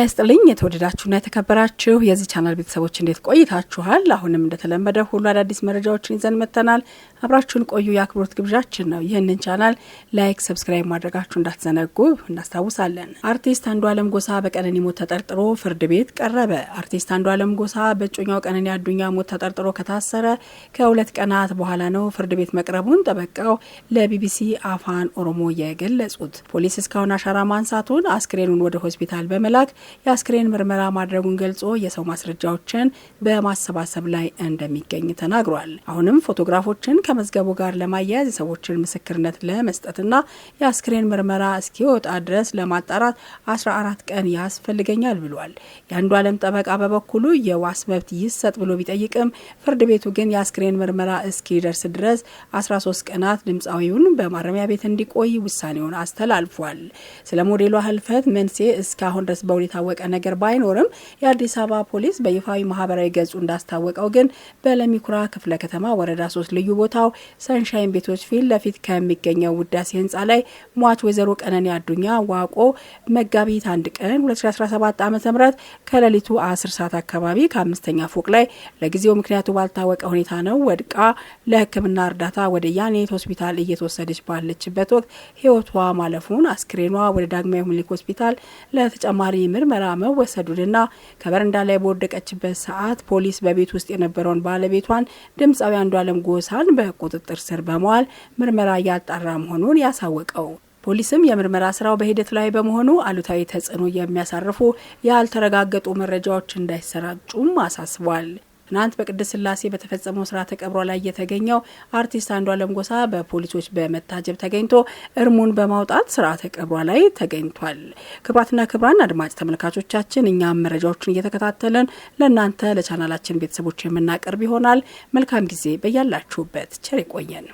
ይስጥልኝ የተወደዳችሁና የተከበራችሁ የዚህ ቻናል ቤተሰቦች እንዴት ቆይታችኋል? አሁንም እንደተለመደው ሁሉ አዳዲስ መረጃዎችን ይዘን መተናል። አብራችሁን ቆዩ የአክብሮት ግብዣችን ነው። ይህንን ቻናል ላይክ፣ ሰብስክራይብ ማድረጋችሁ እንዳትዘነጉ እናስታውሳለን። አርቲስት አንዱዓለም ጎሳ በቀነኒ ሞት ተጠርጥሮ ፍርድ ቤት ቀረበ። አርቲስት አንዱዓለም ጎሳ በእጮኛው ቀነኒ አዱኛ ሞት ተጠርጥሮ ከታሰረ ከሁለት ቀናት በኋላ ነው ፍርድ ቤት መቅረቡን ጠበቃው ለቢቢሲ አፋን ኦሮሞ የገለጹት። ፖሊስ እስካሁን አሻራ ማንሳቱን አስክሬኑን ወደ ሆስፒታል በመላክ የአስክሬን ምርመራ ማድረጉን ገልጾ የሰው ማስረጃዎችን በማሰባሰብ ላይ እንደሚገኝ ተናግሯል። አሁንም ፎቶግራፎችን ከመዝገቡ ጋር ለማያያዝ የሰዎችን ምስክርነት ለመስጠትና የአስክሬን ምርመራ እስኪወጣ ድረስ ለማጣራት 14 ቀን ያስፈልገኛል ብሏል። የአንዱዓለም ጠበቃ በበኩሉ የዋስ መብት ይሰጥ ብሎ ቢጠይቅም ፍርድ ቤቱ ግን የአስክሬን ምርመራ እስኪደርስ ድረስ 13 ቀናት ድምጻዊውን በማረሚያ ቤት እንዲቆይ ውሳኔውን አስተላልፏል። ስለ ሞዴሏ ህልፈት መንስኤ እስካሁን ድረስ በውል የታወቀ ነገር ባይኖርም የአዲስ አበባ ፖሊስ በይፋዊ ማህበራዊ ገጹ እንዳስታወቀው ግን በለሚኩራ ክፍለ ከተማ ወረዳ 3 ልዩ ቦታው ሰንሻይን ቤቶች ፊት ለፊት ከሚገኘው ውዳሴ ህንጻ ላይ ሟች ወይዘሮ ቀነኒ አዱኛ ዋቆ መጋቢት 1 ቀን 2017 ዓ.ም ከሌሊቱ 10 ሰዓት አካባቢ ከአምስተኛ ፎቅ ላይ ለጊዜው ምክንያቱ ባልታወቀ ሁኔታ ነው ወድቃ ለሕክምና እርዳታ ወደ ያኔት ሆስፒታል እየተወሰደች ባለችበት ወቅት ህይወቷ ማለፉን አስክሬኗ ወደ ዳግማዊ ምኒልክ ሆስፒታል ለተጨማሪ ምርመራ መወሰዱንና ከበረንዳ ላይ በወደቀችበት ሰዓት ፖሊስ በቤት ውስጥ የነበረውን ባለቤቷን ድምጻዊ አንዱዓለም ጎሳን በቁጥጥር ስር በመዋል ምርመራ እያጣራ መሆኑን ያሳወቀው። ፖሊስም የምርመራ ስራው በሂደት ላይ በመሆኑ አሉታዊ ተጽዕኖ የሚያሳርፉ ያልተረጋገጡ መረጃዎች እንዳይሰራጩም አሳስቧል። ትናንት በቅድስት ስላሴ በተፈጸመው ስርዓተ ቀብሯ ላይ የተገኘው አርቲስት አንዱዓለም ጎሳ በፖሊሶች በመታጀብ ተገኝቶ እርሙን በማውጣት ስርዓተ ቀብሯ ላይ ተገኝቷል። ክቡራትና ክቡራን አድማጭ ተመልካቾቻችን እኛም መረጃዎችን እየተከታተልን ለእናንተ ለቻናላችን ቤተሰቦች የምናቀርብ ይሆናል። መልካም ጊዜ በያላችሁበት ቸር ይቆየን።